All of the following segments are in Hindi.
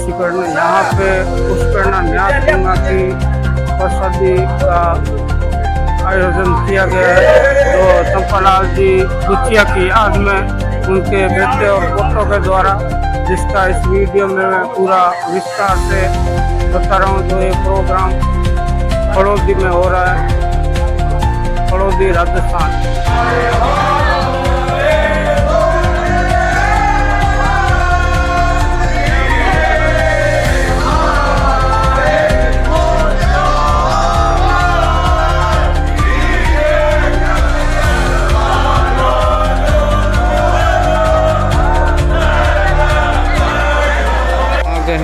पुष्करण यहाँ पे पुष्करण न्यास गंगा की प्रसादी का आयोजन किया गया है। जो चंपालाल जी दुचिया की याद में उनके बेटे और पोतों के द्वारा, जिसका इस वीडियो में मैं पूरा विस्तार से बता रहा हूँ। जो ये प्रोग्राम फड़ौदी में हो रहा है, फड़ौदी राजस्थान।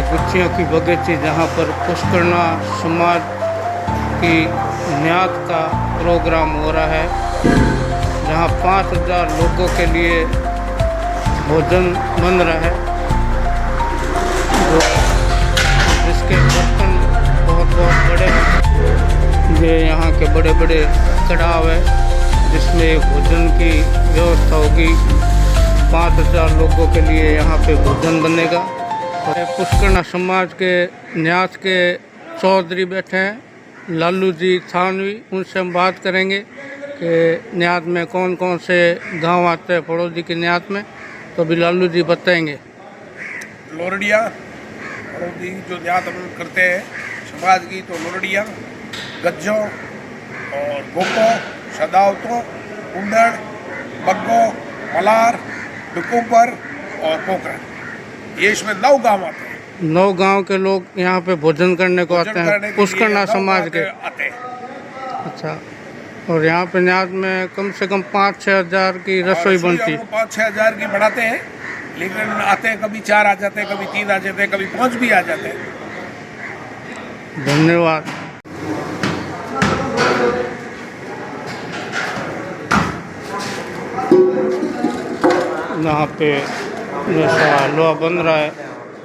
गुच्छियों की बगीची, जहाँ पर पुष्करणा समाज की न्यात का प्रोग्राम हो रहा है, जहाँ 5000 लोगों के लिए भोजन बन रहा है। जिसके बर्तन बहुत बड़े हैं। ये यहाँ के बड़े बड़े कड़ाव है, जिसमें भोजन की व्यवस्था होगी। 5000 लोगों के लिए यहाँ पे भोजन बनेगा। पुष्करणा समाज के न्यास के चौधरी बैठे हैं, लालू जी थानवी। उनसे हम बात करेंगे कि न्यास में कौन कौन से गांव आते हैं फड़ौदी के न्यास में, तो अभी लालू जी बताएंगे। लोरडिया फड़ौदी जो न्यास हम करते हैं समाज की, तो लोरडिया, गज्जो और गोपो, सदावतो, कुंडड़, बग्गो, मलार, डुकुम्पर और पोखरण, ये इसमें 9 गांव आते हैं। 9 गांव के लोग यहाँ पे भोजन करने को आते हैं, पुष्करणा समाज के आते हैं। अच्छा, और यहाँ पे न्यास में कम से कम 5-6 हज़ार की रसोई बनती है। 5-6 हज़ार की बनाते हैं, लेकिन आते हैं कभी 4 आ जाते हैं, कभी 3 आ जाते हैं, कभी 5 भी आ जाते हैं। धन्यवाद। यहाँ पे जैसा लोहा बन रहा है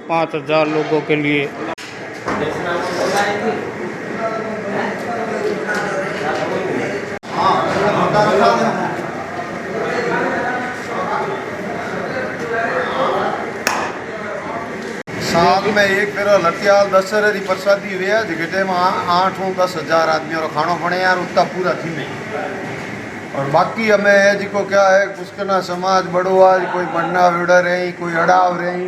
5000 लोगों के लिए। साल में एक फेरो लटियाल दशहरे की प्रसादी हुई है, जिघटे में 8-10 हज़ार आदमी और खानो बने यार उतना पूरा थी में। और बाकी हमें जिको क्या है, पुष्करणा समाज बड़ो आज कोई बढ़ना विड़ा रही, कोई अड़ाव रही,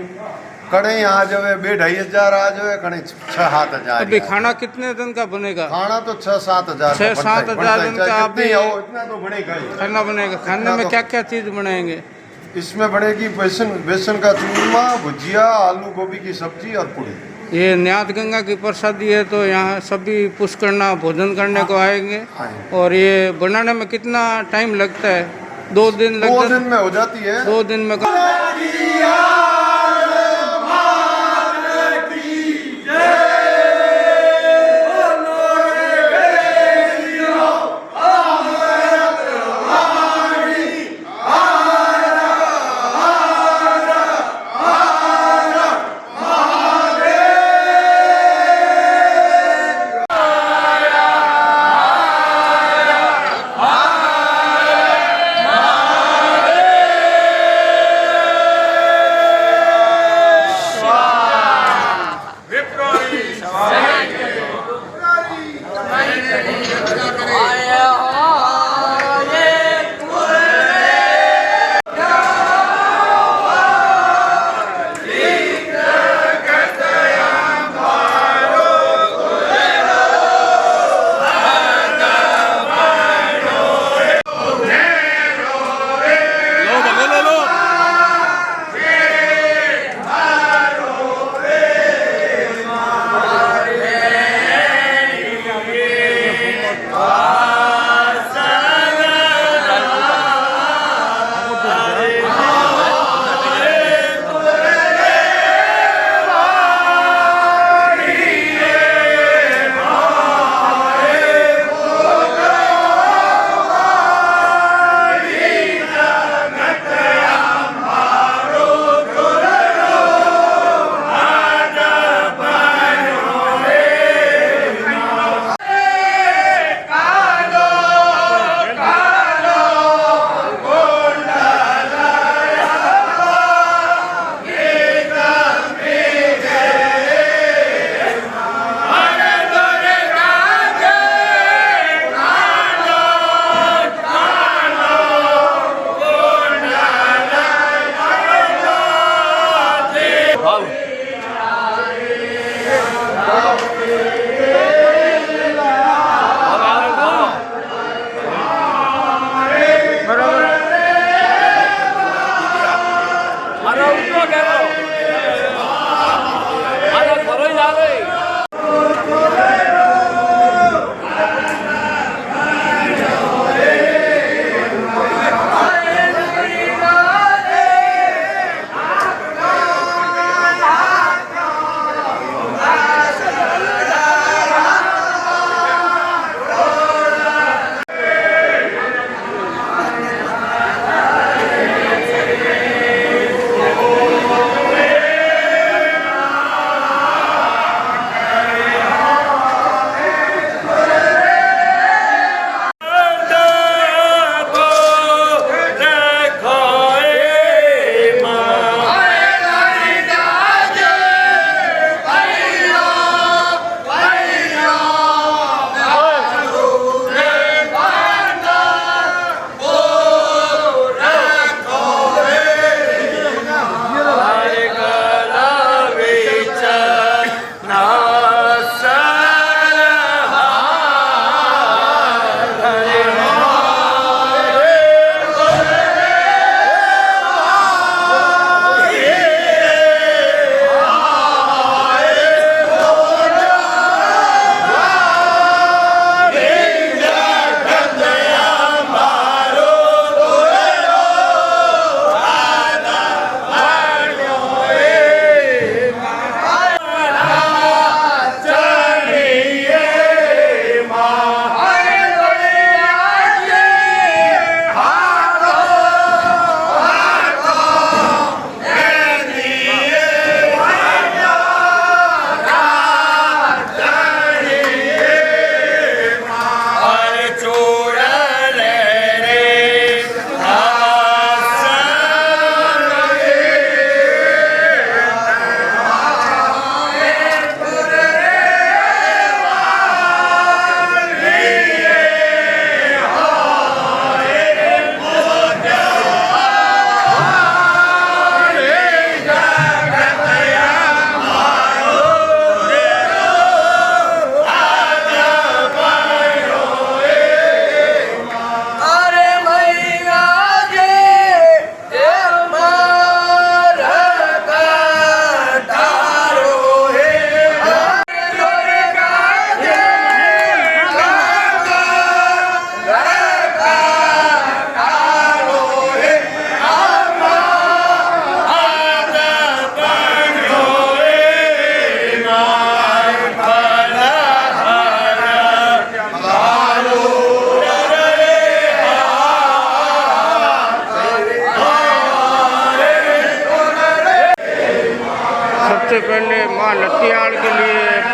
कड़े आ जावे 2-2.5 हज़ार आ जावे, कड़े 6-7 हज़ार। अभी खाना कितने दिन का बनेगा? खाना तो 6-7 हज़ार 6-7 हज़ार दिन का आप इतना तो बनेगा ही। खाना बनेगा। खाने में क्या क्या चीज़ बनाएंगे? इसमें बनेगी बेसन का चूरमा, भुजिया, आलू गोभी की सब्जी और पूड़ी। ये न्यास गंगा की प्रसादी है, तो यहाँ सभी पुष्करणा भोजन करने को आएंगे। और ये बनाने में कितना टाइम लगता है? 2 दिन लगता है? 2 दिन में हो जाती है। 2 दिन में Ah!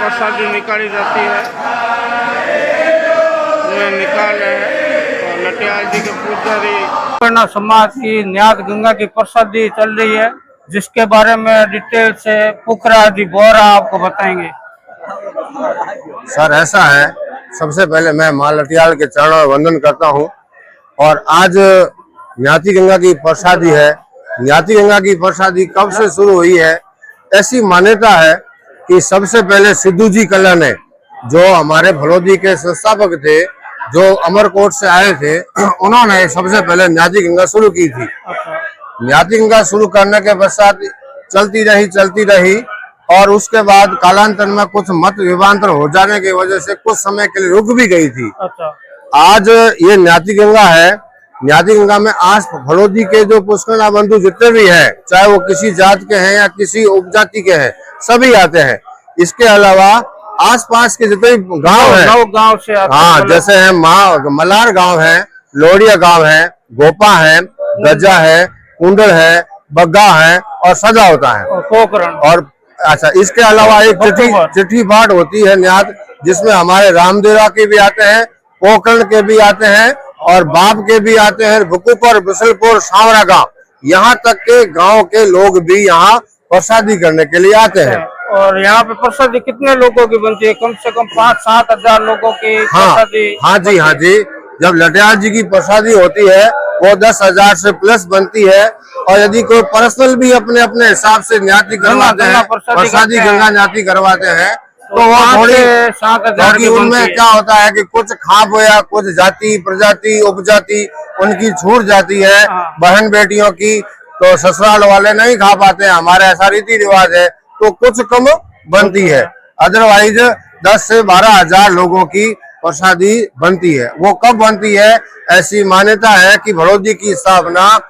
प्रसादी निकाली जाती है, जो निकाल रहे हैं। और लटियाल जी के पुजारी पन्ना समाज की न्यात गंगा की प्रसादी चल रही है, जिसके बारे में डिटेल से पुखरा जी बोरा आपको बताएंगे। सर ऐसा है, सबसे पहले मैं माँ लटियाल के चरणों में वंदन करता हूँ। और आज न्याती गंगा की प्रसादी है। न्याती गंगा की प्रसादी कब से शुरू हुई है, ऐसी मान्यता है कि सबसे पहले सिद्धू जी कल्ला ने, जो हमारे भलोदी के संस्थापक थे, जो अमरकोट से आए थे, उन्होंने सबसे पहले न्याती गंगा शुरू की थी। न्याती गंगा शुरू करने के पश्चात चलती रही और उसके बाद कालांतर में कुछ मत विवांतर हो जाने की वजह से कुछ समय के लिए रुक भी गई थी। आज ये न्याती गंगा है। न्याती गंगा में आस भलोदी के जो पुष्करणा बंधु जितने भी हैं, चाहे वो किसी जात के हैं या किसी उपजाति के हैं, सभी आते हैं। इसके अलावा आसपास के जितने गांव हैं, गांव से हाँ, जैसे है मलार गांव है, लोहड़िया गांव है, गोपा है, गजा है, कुंडल है, बग्गा है और सजा होता है पोखरण। और अच्छा, इसके अलावा एक चिट्ठी बाट होती है न्यात, जिसमें हमारे रामदेवरा के भी आते हैं, पोखरण के भी आते हैं और बाप के भी आते हैं, बुकुपुर, बिसलपुर, सांवरा गांव, यहाँ तक के गांव के लोग भी यहाँ प्रसादी करने के लिए आते हैं। और यहाँ पे प्रसादी कितने लोगों की बनती है? कम से कम 5-7 हजार लोगों की प्रसादी। हाँ जी। जब लटियाल जी की प्रसादी होती है वो 10,000 से प्लस बनती है। और यदि कोई पर्सनल भी अपने अपने हिसाब से न्याती करवाते हैं, प्रसादी गंगा न्याती करवाते हैं, तो वो थोड़ी 7,000 की उनमें क्या होता है कि कुछ खाप या कुछ जाति प्रजाति उपजाति उनकी छूट जाती है। बहन बेटियों की तो ससुराल वाले नहीं खा पाते हैं, हमारे ऐसा रीति रिवाज है, तो कुछ कम बनती है। अदरवाइज 10 से 12,000 लोगों की प्रसादी बनती है। वो कब बनती है, ऐसी मान्यता है कि भलोदी की स्थापना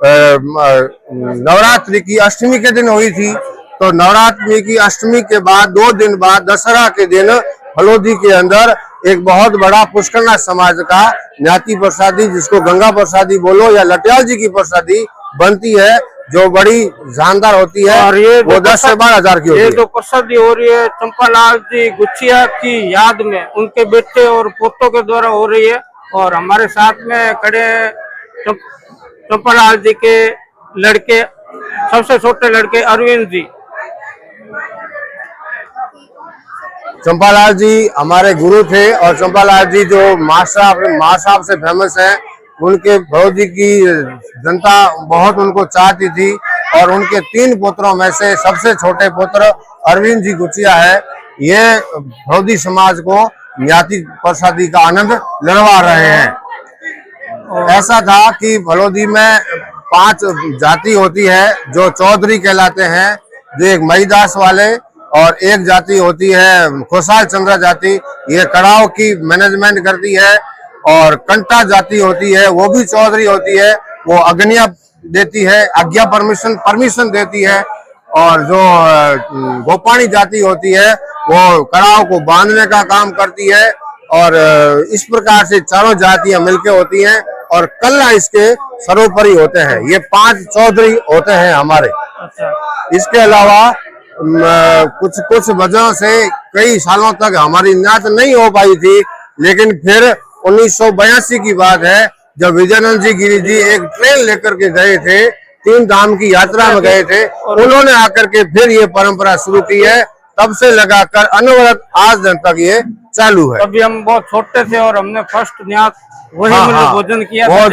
नवरात्रि की अष्टमी के दिन हुई थी। तो नवरात्रि की अष्टमी के बाद 2 दिन बाद दशहरा के दिन भलोदी के अंदर एक बहुत बड़ा पुष्करणा समाज का न्याती प्रसादी, जिसको गंगा प्रसादी बोलो या लटियाल जी की प्रसादी बनती है, जो बड़ी शानदार होती है। और ये वो 10 से 12,000 की होती है। ये जो प्रसादी हो रही है चंपालाल जी गुच्छिया की याद में, उनके बेटे और पोतों के द्वारा हो रही है। और हमारे साथ में खड़े चंपालाल जी के लड़के, सबसे छोटे लड़के अरविंद जी। चंपालाल जी हमारे गुरु थे और चंपालाल जी जो माँ साहब से फेमस है, उनके भलोदी की जनता बहुत उनको चाहती थी। और उनके 3 पुत्रों में से सबसे छोटे पुत्र अरविंद जी गुचिया है। ये भलोदी समाज को न्याती प्रसादी का आनंद लड़वा रहे हैं। ऐसा था कि भलोदी में 5 जाति होती है, जो चौधरी कहलाते हैं, जो एक मईदास वाले, और एक जाति होती है खुशाल चंद्रा जाति, ये कड़ाव की मैनेजमेंट करती है। और कंटा जाति होती है, वो भी चौधरी होती है, वो अग्निया देती है, आज्ञा परमिशन देती है। और जो गोपाणी जाति होती है, वो कड़ाव को बांधने का काम करती है। और इस प्रकार से चारों जातियां मिलके होती हैं और कल्ला इसके सर्वोपरि होते हैं। ये 5 चौधरी होते हैं हमारे। इसके अलावा कुछ वजहों से कई सालों तक हमारी न्यात नहीं हो पाई थी, लेकिन फिर 1982 की बात है, जब विजयानंद जी गिरी जी एक ट्रेन लेकर के गए थे, 3 धाम की यात्रा में गए थे, उन्होंने आकर के फिर ये परंपरा शुरू की है। तब से लगाकर अनवरत आज दिन तक ये चालू है। अभी हम बहुत छोटे थे और हमने फर्स्ट न्यात वही भोजन किया वो था,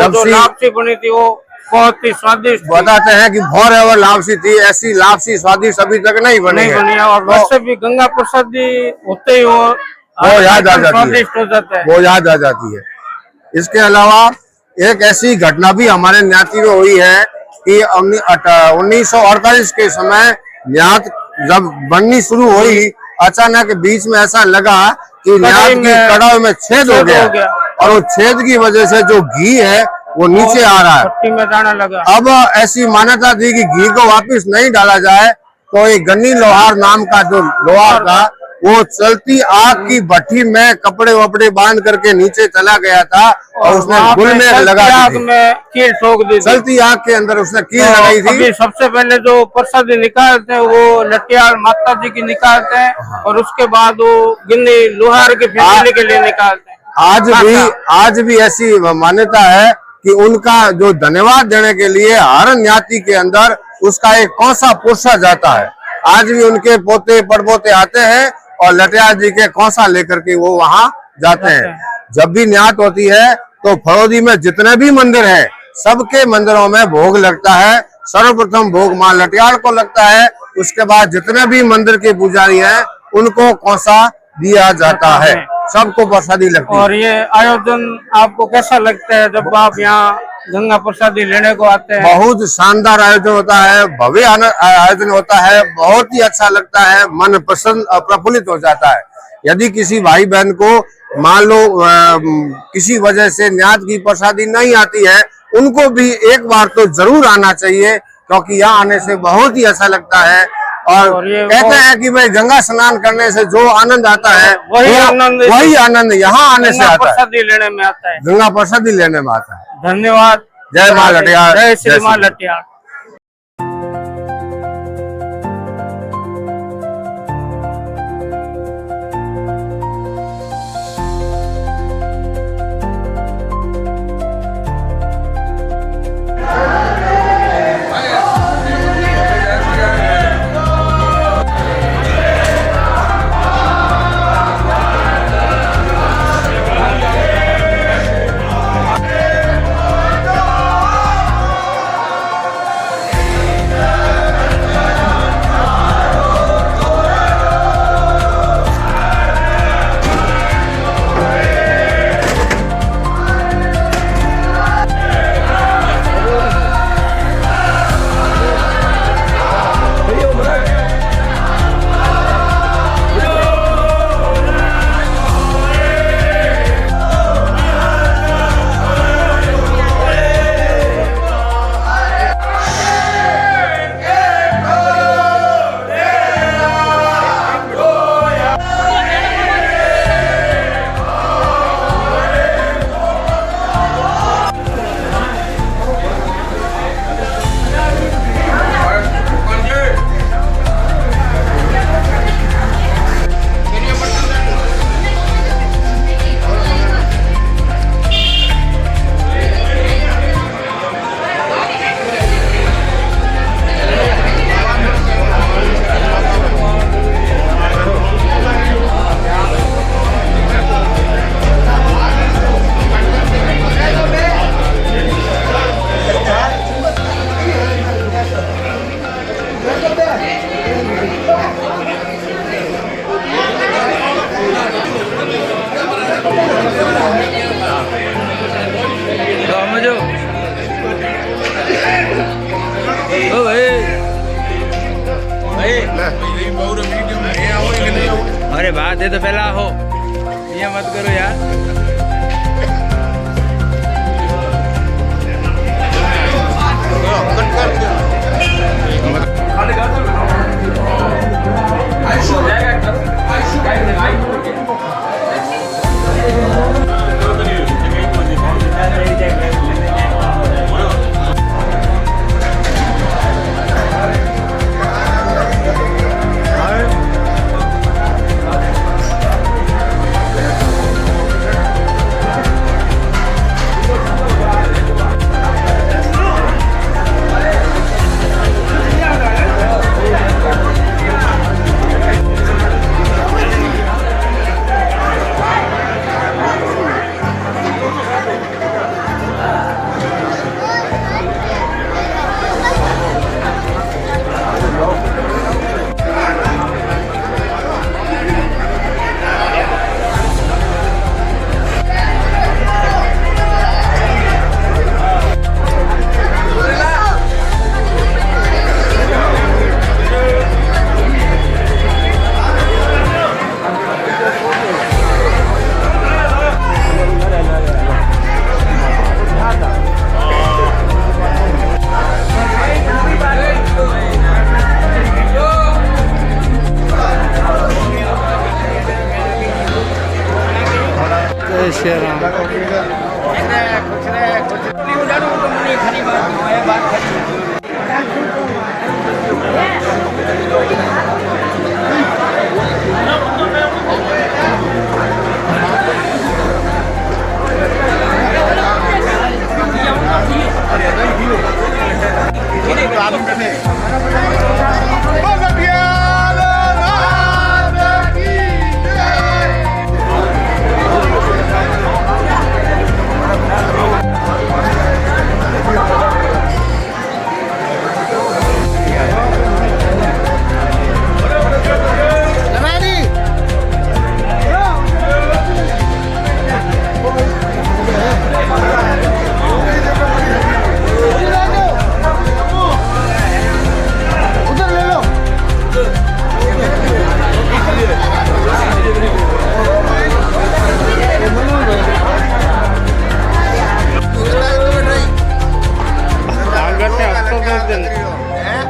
जो लापसी बनी थी, वो बहुत ही स्वादिष्ट बताते हैं कि भोर एवर लापसी थी, ऐसी लापसी स्वादिष्ट अभी तक नहीं बनी है। और वैसे भी गंगा प्रसादी होते ही वो याद आ जाती स्वादिष्ट हो जाता है, वो याद आ जाती है। इसके अलावा एक ऐसी घटना भी हमारे न्याती में हुई है कि 1948 के समय न्यात जब बननी शुरू हुई, अचानक बीच में ऐसा लगा कि न्यात की कड़ाह में छेद हो गया और वो छेद की वजह से जो घी है वो नीचे आ रहा है, में जाने लगा। अब ऐसी मान्यता थी कि घी को वापस नहीं डाला जाए, तो एक गन्नी लोहार नाम का जो लोहार था, वो चलती आग की भट्टी में कपड़े वपड़े बांध करके नीचे चला गया था और उसने वहाँ पे गुल में चलती लगा आग दी थी। में कील ठोक दी थी। चलती आग के अंदर उसने कील तो लगाई थी। अभी सबसे पहले जो प्रसादी निकालते हैं वो लटियाल माता जी की निकालते हैं और उसके बाद वो गिन्नी लोहार की फैमिली के लिए निकालते हैं। आज भी ऐसी मान्यता है कि उनका जो धन्यवाद देने के लिए हर न्याति के अंदर उसका एक कौसा पुरसा जाता है। आज भी उनके पोते पड़पोते आते हैं और लटियाल जी के कौसा लेकर के वो वहां जाते हैं। जब भी न्यात होती है तो फरोदी में जितने भी मंदिर है सबके मंदिरों में भोग लगता है। सर्वप्रथम भोग मां लटियाल को लगता है, उसके बाद जितने भी मंदिर के पुजारी हैं उनको कौसा दिया जाता है, सबको प्रसादी लगती है। और ये आयोजन आपको कैसा लगता है जब आप यहाँ गंगा प्रसादी लेने को आते हैं? बहुत शानदार आयोजन होता है, भव्य आयोजन होता है, बहुत ही अच्छा लगता है, मन प्रसन्न और प्रफुल्लित हो जाता है। यदि किसी भाई बहन को मान लो किसी वजह से न्यात की प्रसादी नहीं आती है, उनको भी एक बार तो जरूर आना चाहिए, क्योंकि यहाँ आने से बहुत ही अच्छा लगता है। और कहते हैं कि भाई गंगा स्नान करने से जो आनंद आता है वही आनंद यहाँ आने से आता है, प्रसादी लेने में आता है, गंगा प्रसादी लेने में आता है। धन्यवाद। जय मां लटियाल, जय श्री मां लटियाल। अरे बात है तो पहला हो, ये मत करो यार। जय श्री राम।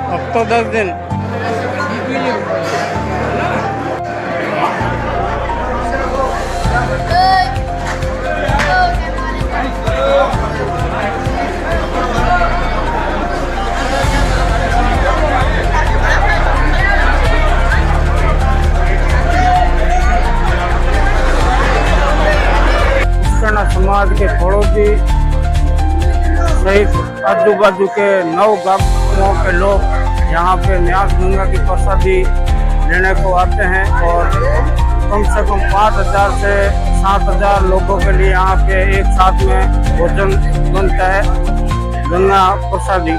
अब तो 10 दिन समाज के पड़ोसी सहित आजू बाजू के 9 गांवों के लोग यहाँ पे न्यास गंगा की प्रसादी लेने को आते हैं और कम से कम 5,000 से 7,000 लोगों के लिए यहाँ पे एक साथ में भोजन बनता है गंगा प्रसादी।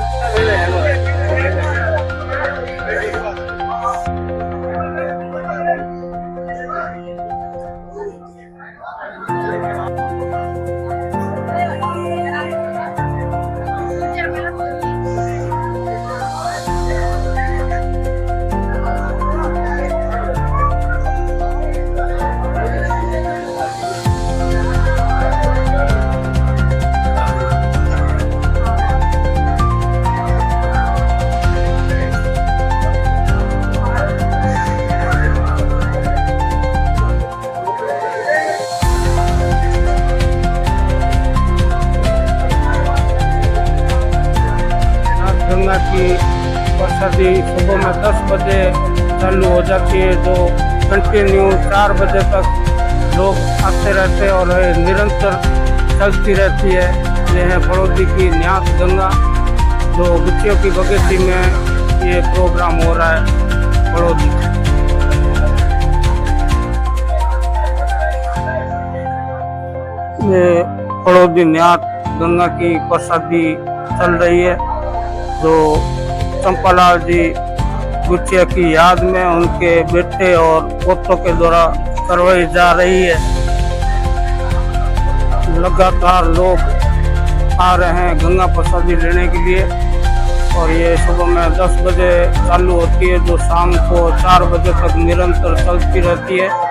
गंगा की प्रसादी सुबह में 10 बजे चालू हो जाती है, जो कंटिन्यू 4 बजे तक लोग आते रहते हैं और निरंतर चलती रहती है। यह है बड़ौदी की न्यास गंगा, जो गुच्चियों की बगीची में ये प्रोग्राम हो रहा है बड़ौदी। ये बड़ौदी न्यास गंगा की प्रसादी चल रही है, जो चंपालाल जी गुच्चिया की याद में उनके बेटे और पोतों के द्वारा करवाई जा रही है। लगातार लोग आ रहे हैं गंगा प्रसादी लेने के लिए और ये सुबह में 10 बजे चालू होती है, जो शाम को 4 बजे तक निरंतर चलती रहती है।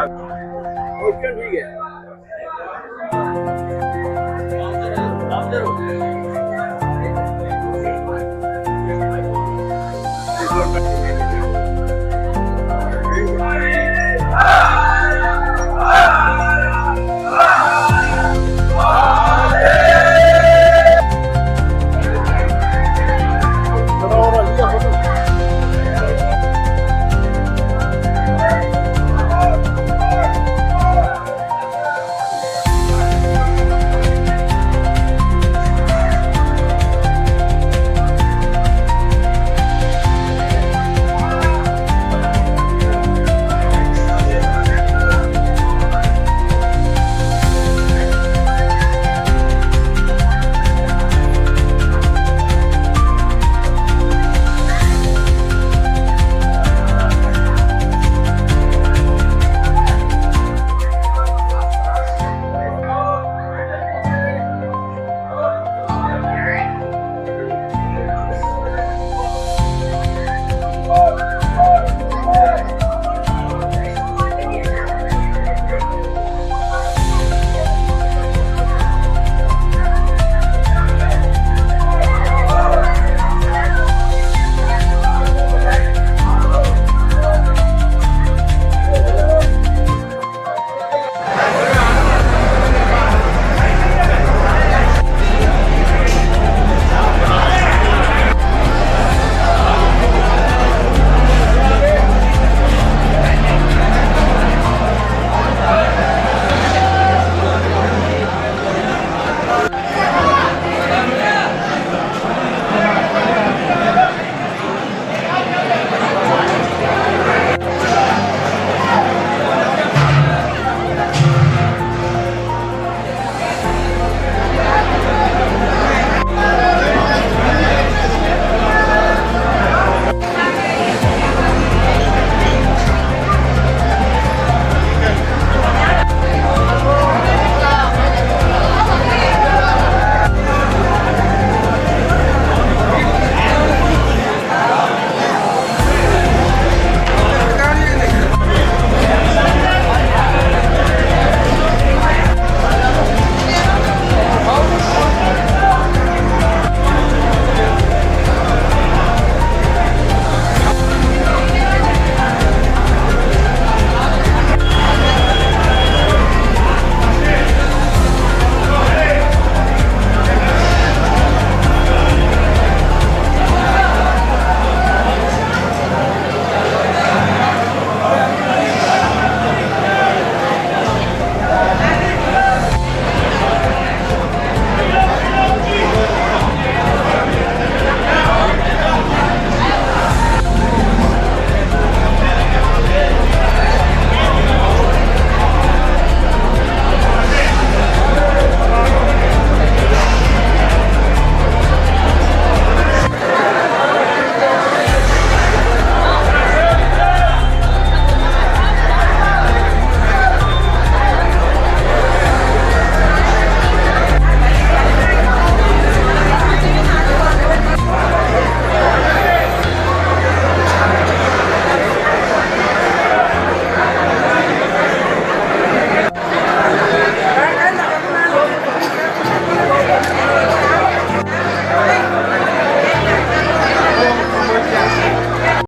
क्वेश्चन ठीक है।